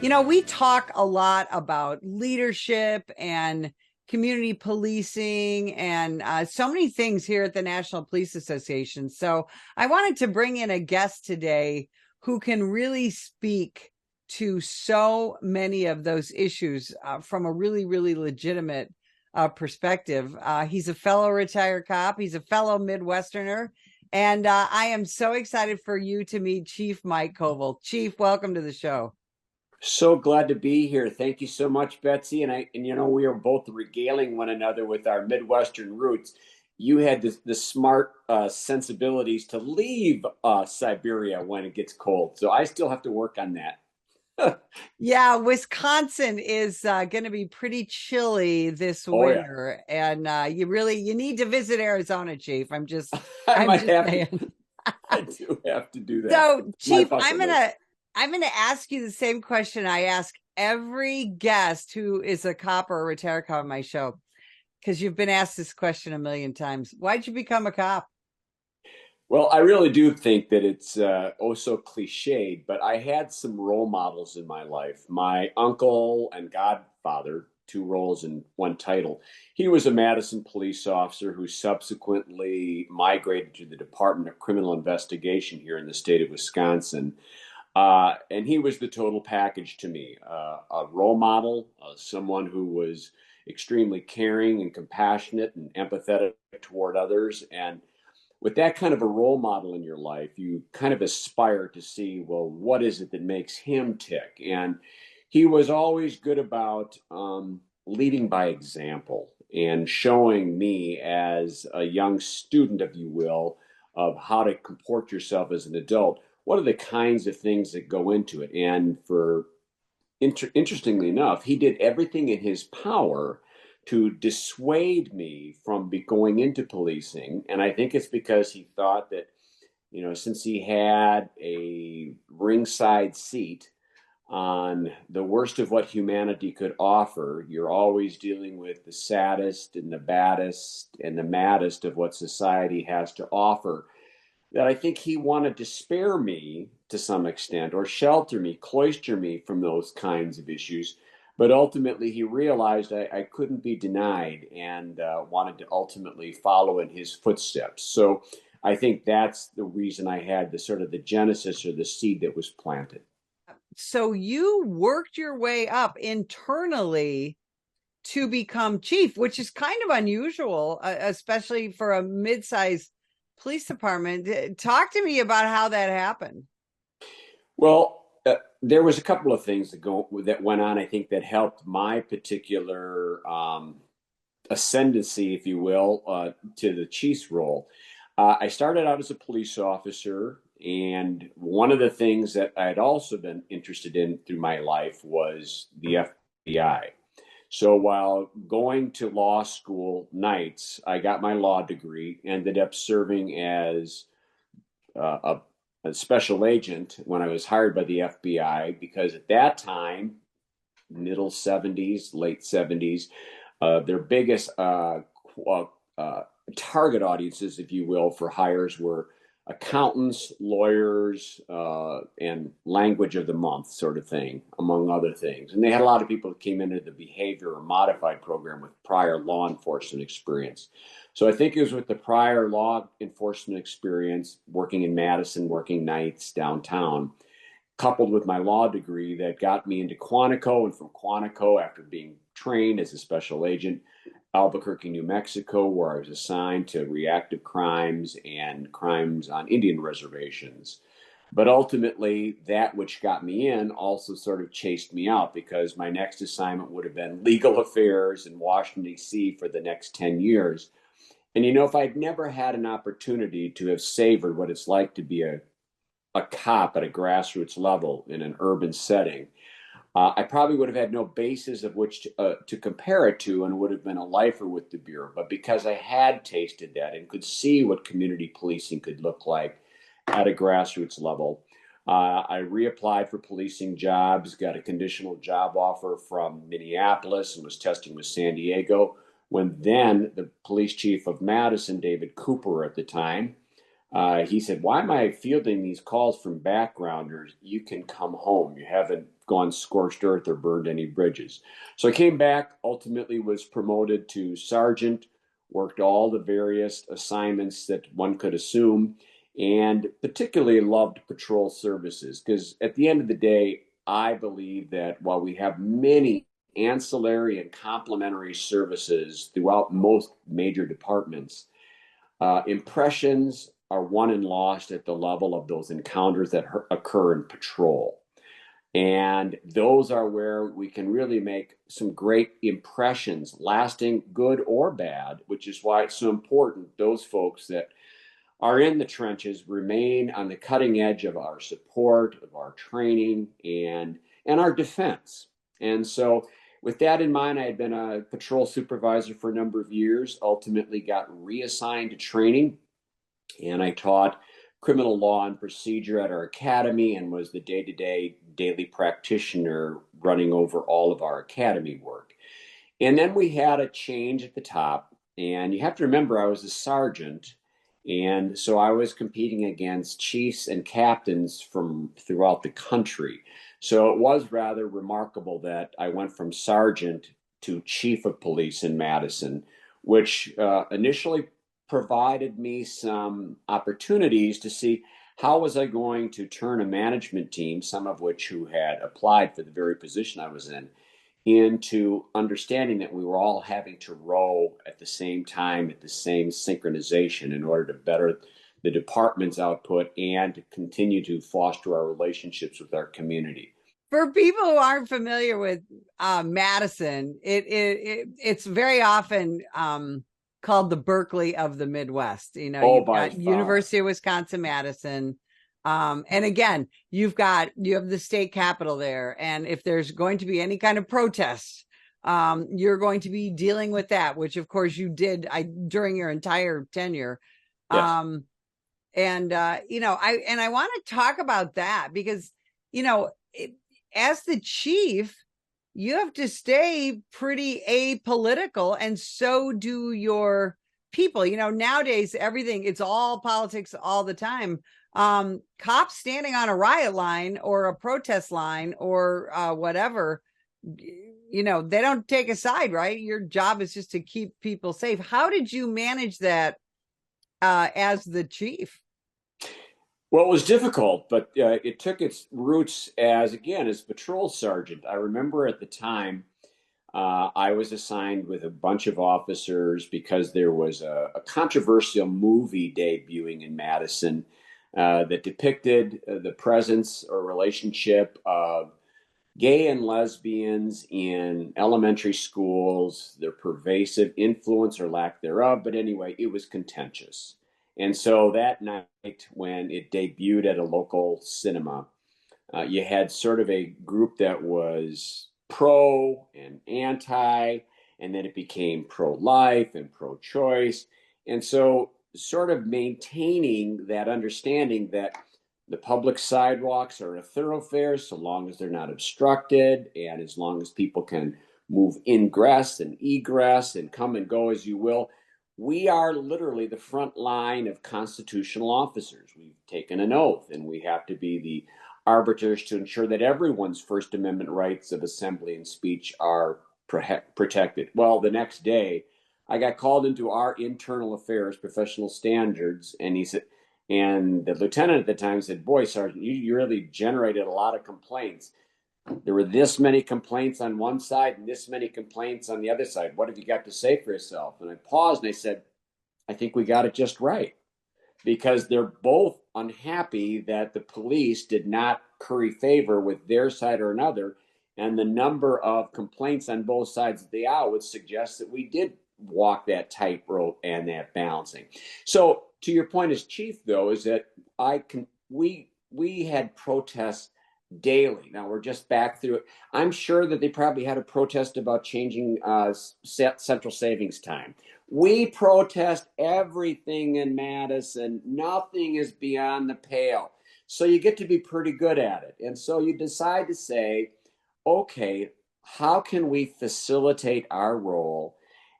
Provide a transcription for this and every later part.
We talk a lot about leadership and community policing and so many things here at the National Police Association. So I wanted to bring in a guest today who can really speak to so many of those issues from a really, really legitimate perspective. He's a fellow retired cop. He's a fellow Midwesterner. And I am so excited for you to meet Chief Mike Koval. Chief, welcome to the show. So glad to be here. Thank you so much, Betsy. We are both regaling one another with our Midwestern roots. You had the smart sensibilities to leave Siberia when it gets cold. So I still have to work on that. Yeah, Wisconsin is going to be pretty chilly this Oh yeah, winter, and you need to visit Arizona, Chief. I'm just I I'm might just have to. saying. I do have to do that. So, My Chief, bucket list. I'm gonna ask you the same question I ask every guest who is a cop or a retired cop on my show, because you've been asked this question a million times. Why'd you become a cop? Well, I really do think that it's oh so cliched, but I had some role models in my life. My uncle and godfather, two roles in one title. He was a Madison police officer who subsequently migrated to the Department of Criminal Investigation here in the state of Wisconsin. And he was the total package to me, a role model, someone who was extremely caring and compassionate and empathetic toward others. And with that kind of a role model in your life, you kind of aspire to see, well, what is it that makes him tick? And he was always good about leading by example and showing me as a young student, if you will, of how to comport yourself as an adult. What are the kinds of things that go into it? And interestingly enough, he did everything in his power to dissuade me from going into policing. And I think it's because he thought that, since he had a ringside seat on the worst of what humanity could offer, you're always dealing with the saddest and the baddest and the maddest of what society has to offer, that I think he wanted to spare me to some extent or shelter me, cloister me from those kinds of issues. But ultimately, he realized I couldn't be denied and wanted to ultimately follow in his footsteps. So I think that's the reason I had the sort of the genesis or the seed that was planted. So you worked your way up internally to become chief, which is kind of unusual, especially for a mid-sized police department. Talk to me about how that happened. Well, there was a couple of things that went on. I think that helped my particular ascendancy, if you will, to the chief's role. I started out as a police officer, and one of the things that I had also been interested in through my life was the FBI. So while going to law school nights, I got my law degree, ended up serving as a special agent when I was hired by the FBI, because at that time, middle 70s, late 70s, their biggest target audiences, if you will, for hires were accountants, lawyers, and language of the month sort of thing, among other things. And they had a lot of people that came into the behavior or modified program with prior law enforcement experience. So I think it was with the prior law enforcement experience, working in Madison, working nights downtown, coupled with my law degree, that got me into Quantico, and from Quantico, after being trained as a special agent, Albuquerque, New Mexico, where I was assigned to reactive crimes and crimes on Indian reservations. But ultimately, that which got me in also sort of chased me out, because my next assignment would have been legal affairs in Washington, D.C. for the next 10 years. And if I'd never had an opportunity to have savored what it's like to be a cop at a grassroots level in an urban setting, I probably would have had no basis of which to compare it to, and would have been a lifer with the Bureau. But because I had tasted that and could see what community policing could look like at a grassroots level, I reapplied for policing jobs, got a conditional job offer from Minneapolis, and was testing with San Diego, when then the police chief of Madison, David Cooper at the time, He said, "Why am I fielding these calls from backgrounders? You can come home. You haven't gone scorched earth or burned any bridges." So I came back, ultimately was promoted to sergeant, worked all the various assignments that one could assume, and particularly loved patrol services because at the end of the day, I believe that while we have many ancillary and complementary services throughout most major departments, impressions are won and lost at the level of those encounters that occur in patrol. And those are where we can really make some great impressions, lasting good or bad, which is why it's so important those folks that are in the trenches remain on the cutting edge of our support, of our training, and our defense. And so, with that in mind, I had been a patrol supervisor for a number of years, ultimately got reassigned to training, and I taught criminal law and procedure at our academy and was the day-to-day daily practitioner running over all of our academy work. And then we had a change at the top, and you have to remember I was a sergeant, and so I was competing against chiefs and captains from throughout the country. So it was rather remarkable that I went from sergeant to chief of police in Madison, which initially provided me some opportunities to see how was I going to turn a management team, some of which who had applied for the very position I was in, into understanding that we were all having to row at the same time, at the same synchronization in order to better the department's output and to continue to foster our relationships with our community. For people who aren't familiar with Madison, it's very often called the Berkeley of the Midwest. You know, Oh, you've by got far. University of Wisconsin-Madison. And again, you have the state capitol there. And if there's going to be any kind of protest, you're going to be dealing with that, which of course you did during your entire tenure. Yes. I want to talk about that because, as the chief, you have to stay pretty apolitical, and so do your people. Nowadays, it's all politics all the time. Cops standing on a riot line or a protest line or whatever, they don't take a side, right? Your job is just to keep people safe. How did you manage that as the chief? Well, it was difficult, but it took its roots as patrol sergeant. I remember at the time I was assigned with a bunch of officers because there was a controversial movie debuting in Madison that depicted the presence or relationship of gay and lesbians in elementary schools, their pervasive influence or lack thereof. But anyway, it was contentious. And so that night, when it debuted at a local cinema, you had sort of a group that was pro and anti, and then it became pro life and pro choice. And so, sort of maintaining that understanding that the public sidewalks are a thoroughfare so long as they're not obstructed and as long as people can move ingress and egress and come and go as you will. We are literally the front line of constitutional officers. We've taken an oath and we have to be the arbiters to ensure that everyone's First Amendment rights of assembly and speech are protected. Well, the next day, I got called into our internal affairs professional standards, and he said, and the lieutenant at the time said, "Boy, Sergeant, you really generated a lot of complaints. There were this many complaints on one side and this many complaints on the other side. What have you got to say for yourself?" And I paused and I said, "I think we got it just right." Because they're both unhappy that the police did not curry favor with their side or another. And the number of complaints on both sides of the aisle would suggest that we did walk that tightrope and that balancing. So to your point as chief, though, is that we had protests daily. Now we're just back through it. I'm sure that they probably had a protest about changing central savings time. We protest everything in Madison. Nothing is beyond the pale. So you get to be pretty good at it. And so you decide to say, okay, how can we facilitate our role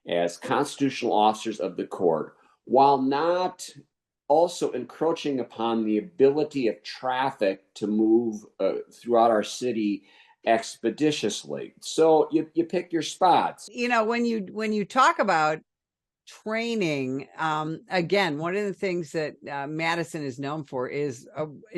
as constitutional officers of the court while not also encroaching upon the ability of traffic to move throughout our city expeditiously. So you pick your spots. When you talk about training, again, one of the things that Madison is known for is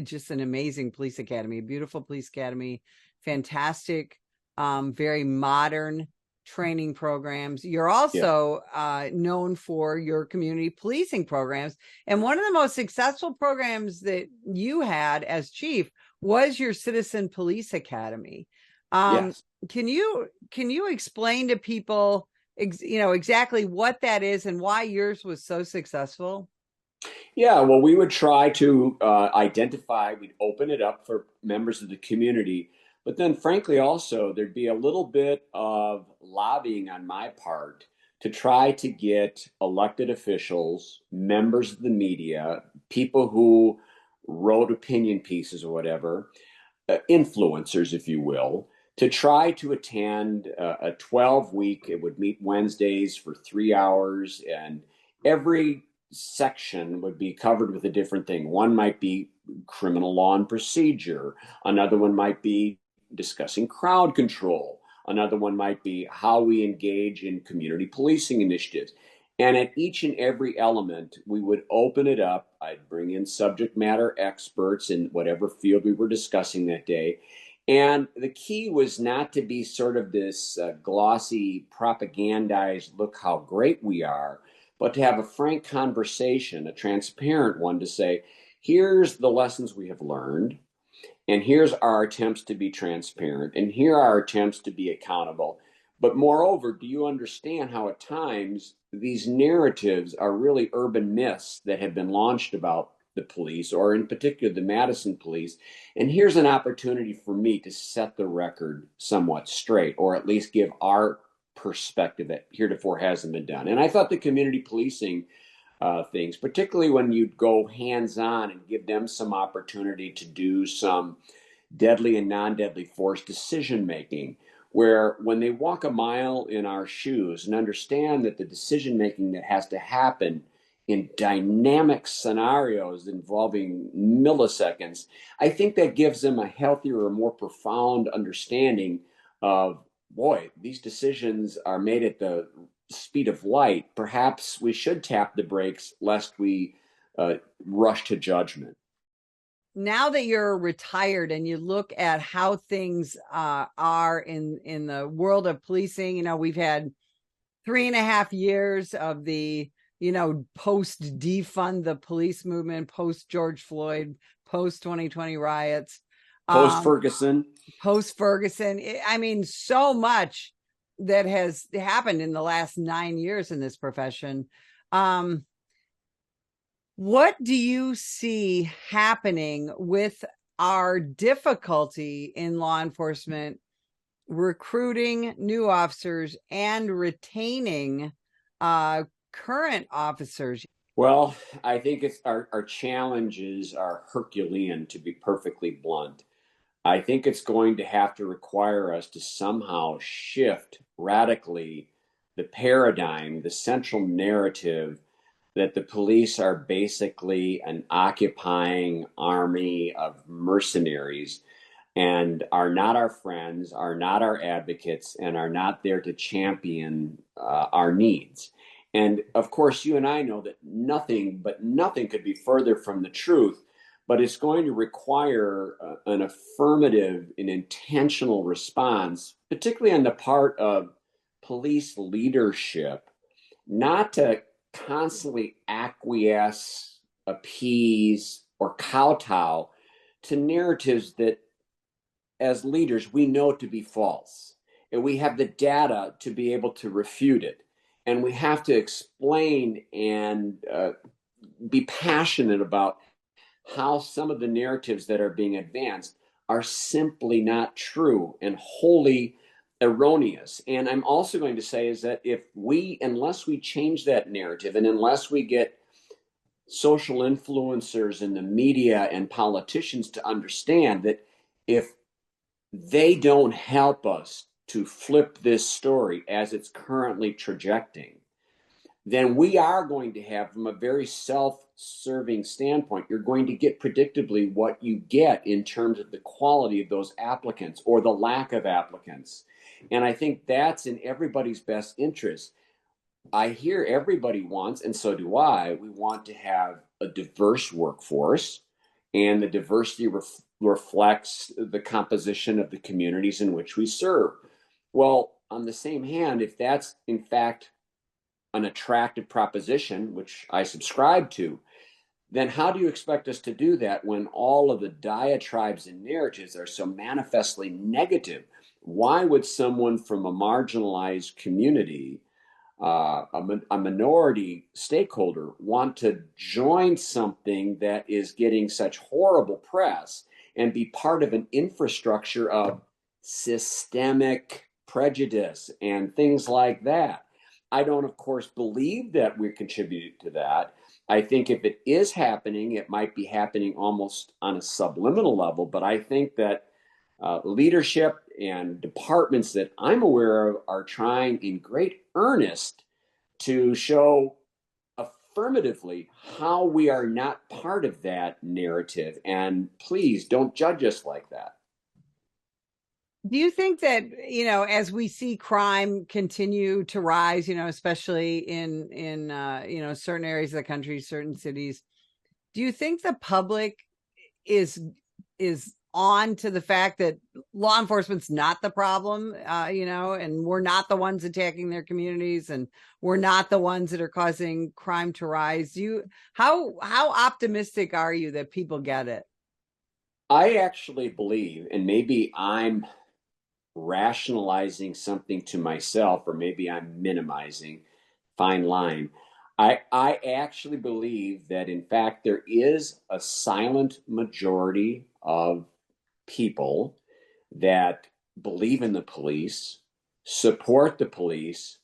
just an amazing police academy, a beautiful police academy, fantastic, very modern training programs. You're Yeah. also known for your community policing programs. And one of the most successful programs that you had as chief was your Citizen Police Academy. Yes. Can you explain to people exactly what that is and why yours was so successful? Yeah, well, we would try to identify, we'd open it up for members of the community, but then frankly, also, there'd be a little bit of lobbying on my part to try to get elected officials, members of the media, people who wrote opinion pieces or whatever, influencers, if you will, to try to attend a 12-week, it would meet Wednesdays for 3 hours, and every section would be covered with a different thing. One might be criminal law and procedure, another one might be discussing crowd control, another one might be how we engage in community policing initiatives. And at each and every element, we would open it up. I'd bring in subject matter experts in whatever field we were discussing that day. And the key was not to be sort of this glossy, propagandized, look how great we are, but to have a frank conversation, a transparent one to say, here's the lessons we have learned, and here's our attempts to be transparent, and here are our attempts to be accountable. But moreover, do you understand how at times these narratives are really urban myths that have been launched about the police, or in particular the Madison police? And here's an opportunity for me to set the record somewhat straight, or at least give our perspective that heretofore hasn't been done. And I thought the community policing things, particularly when you go hands on and give them some opportunity to do some deadly and non deadly force decision making, where when they walk a mile in our shoes and understand that the decision making that has to happen in dynamic scenarios involving milliseconds, I think that gives them a healthier or more profound understanding of, boy, these decisions are made at the speed of light. Perhaps we should tap the brakes lest we rush to judgment. Now that you're retired and you look at how things are in the world of policing, we've had 3.5 years of the post defund the police movement, post George Floyd, post 2020 riots, Post Ferguson. post Ferguson. I mean, so much that has happened in the last 9 years in this profession. What do you see happening with our difficulty in law enforcement recruiting new officers and retaining current officers? Well, I think it's our challenges are Herculean, to be perfectly blunt. I think it's going to have to require us to somehow shift radically the paradigm, the central narrative that the police are basically an occupying army of mercenaries and are not our friends, are not our advocates, and are not there to champion our needs. And of course, you and I know that nothing could be further from the truth, but it's going to require an affirmative and intentional response, particularly on the part of police leadership, not to constantly acquiesce, appease, or kowtow to narratives that, as leaders, we know to be false. And we have the data to be able to refute it. And we have to explain and be passionate about how some of the narratives that are being advanced are simply not true and wholly erroneous. And I'm also going to say is that unless we change that narrative, and unless we get social influencers in the media and politicians to understand that if they don't help us to flip this story as it's currently trajecting, then we are going to have, from a very self serving standpoint, you're going to get predictably what you get in terms of the quality of those applicants or the lack of applicants. And I think that's in everybody's best interest. I hear everybody wants, and so do I, we want to have a diverse workforce, and the diversity reflects the composition of the communities in which we serve. Well, on the same hand, if that's in fact an attractive proposition, which I subscribe to, then how do you expect us to do that when all of the diatribes and narratives are so manifestly negative? Why would someone from a marginalized community, a minority stakeholder, want to join something that is getting such horrible press and be part of an infrastructure of systemic prejudice and things like that? I don't, of course, believe that we're contributing to that. I think if it is happening, it might be happening almost on a subliminal level. But I think that leadership and departments that I'm aware of are trying in great earnest to show affirmatively how we are not part of that narrative. And please don't judge us like that. Do you think that, as we see crime continue to rise, especially in certain areas of the country, certain cities, do you think the public is on to the fact that law enforcement's not the problem, and we're not the ones attacking their communities, and we're not the ones that are causing crime to rise? How optimistic are you that people get it? I actually believe, and maybe I'm rationalizing something to myself, or maybe I'm minimizing, fine line. I actually believe that, in fact, there is a silent majority of people that believe in the police, support the police,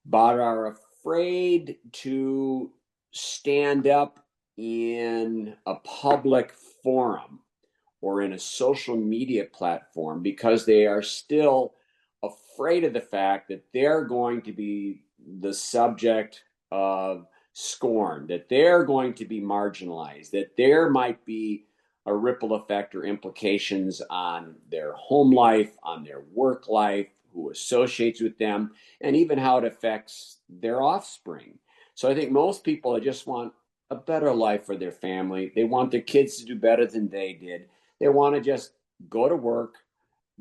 but are afraid to stand up in a public forum or in a social media platform because they are still afraid of the fact that they're going to be the subject of scorn, that they're going to be marginalized, that there might be a ripple effect or implications on their home life, on their work life, who associates with them, and even how it affects their offspring. So I think most people just want a better life for their family. They want their kids to do better than they did. They want to just go to work,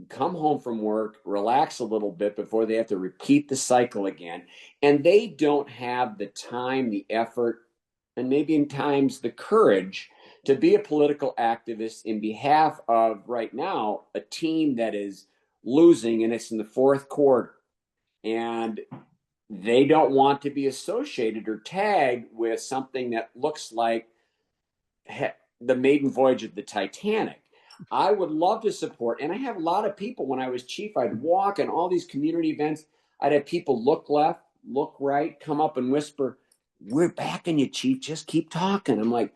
come home from work, relax a little bit before they have to repeat the cycle again. And they don't have the time, the effort, and maybe in times the courage to be a political activist in behalf of, right now, a team that is losing and it's in the fourth quarter. And they don't want to be associated or tagged with something that looks like the maiden voyage of the Titanic. I would love to support, and I have a lot of people. When I was chief, I'd walk in all these community events. I'd have people look left, look right, come up and whisper, "We're backing you, chief. Just keep talking." I'm like,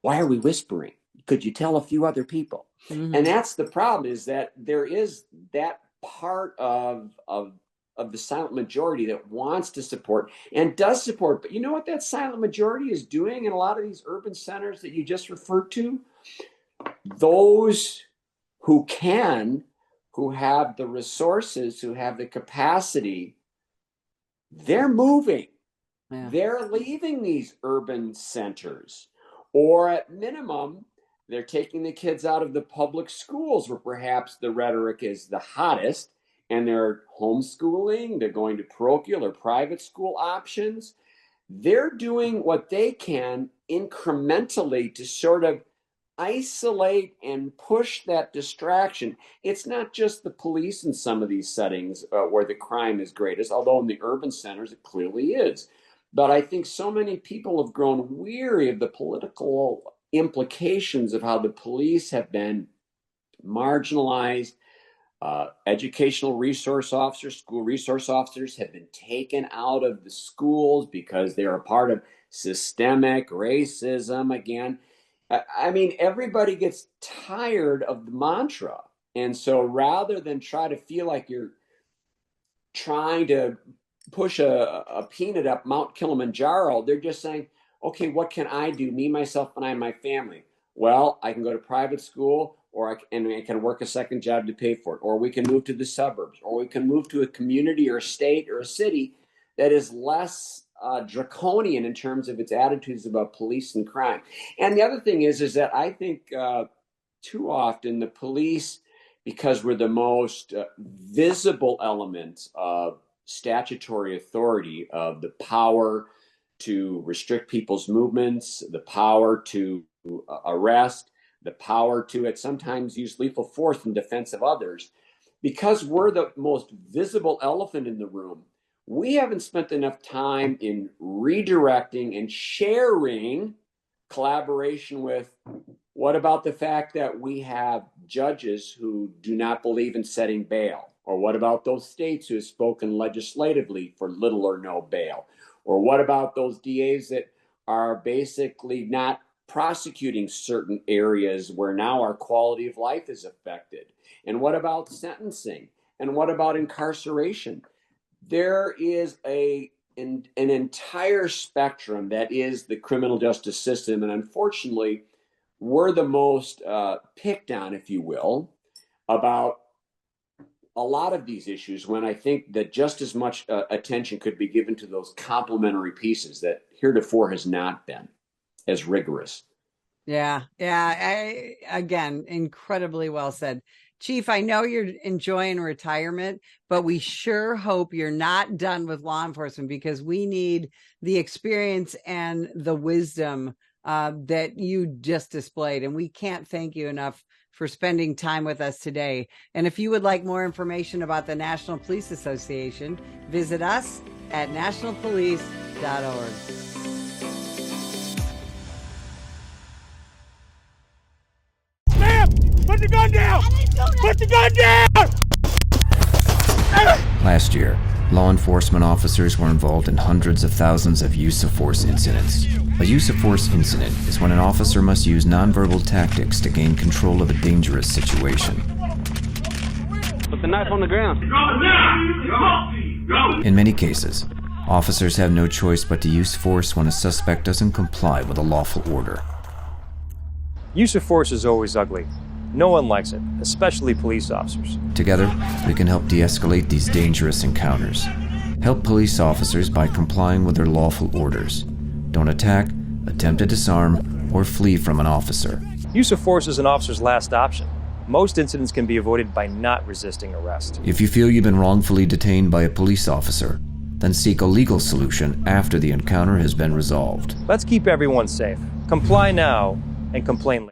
why are we whispering? Could you tell a few other people? Mm-hmm. And that's the problem, is that there is that part of the silent majority that wants to support and does support. But you know what that silent majority is doing in a lot of these urban centers that you just referred to? Those who can, who have the resources, who have the capacity, they're moving. Yeah. They're leaving these urban centers. Or at minimum, they're taking the kids out of the public schools where perhaps the rhetoric is the hottest, and they're homeschooling, they're going to parochial or private school options. They're doing what they can incrementally to sort of isolate and push that distraction. It's not just the police in some of these settings where the crime is greatest, although in the urban centers it clearly is. But I think so many people have grown weary of the political implications of how the police have been marginalized. Educational resource officers, school resource officers have been taken out of the schools because they're a part of systemic racism again. I mean, everybody gets tired of the mantra. And so rather than try to feel like you're trying to push a peanut up Mount Kilimanjaro, they're just saying, okay, what can I do, me, myself, and I, and my family? Well, I can go to private school, or I can work a second job to pay for it, or we can move to the suburbs, or we can move to a community or a state or a city that is less draconian in terms of its attitudes about police and crime. And the other thing is that I think too often the police, because we're the most visible element of statutory authority, of the power to restrict people's movements, the power to arrest, the power to sometimes use lethal force in defense of others, because we're the most visible elephant in the room, we haven't spent enough time in redirecting and sharing collaboration with. What about the fact that we have judges who do not believe in setting bail? Or what about those states who have spoken legislatively for little or no bail? Or what about those DAs that are basically not prosecuting certain areas where now our quality of life is affected? And what about sentencing? And what about incarceration? There is an entire spectrum that is the criminal justice system. And unfortunately, we're the most picked on, if you will, about a lot of these issues, when I think that just as much attention could be given to those complementary pieces that heretofore has not been as rigorous. Yeah. Again, incredibly well said. Chief, I know you're enjoying retirement, but we sure hope you're not done with law enforcement, because we need the experience and the wisdom that you just displayed. And we can't thank you enough for spending time with us today. And if you would like more information about the National Police Association, visit us at nationalpolice.org. Put the gun down! Put the gun down! Last year, law enforcement officers were involved in hundreds of thousands of use of force incidents. A use of force incident is when an officer must use nonverbal tactics to gain control of a dangerous situation. Put the knife on the ground. In many cases, officers have no choice but to use force when a suspect doesn't comply with a lawful order. Use of force is always ugly. No one likes it, especially police officers. Together, we can help de-escalate these dangerous encounters. Help police officers by complying with their lawful orders. Don't attack, attempt to disarm, or flee from an officer. Use of force is an officer's last option. Most incidents can be avoided by not resisting arrest. If you feel you've been wrongfully detained by a police officer, then seek a legal solution after the encounter has been resolved. Let's keep everyone safe. Comply now and complain later.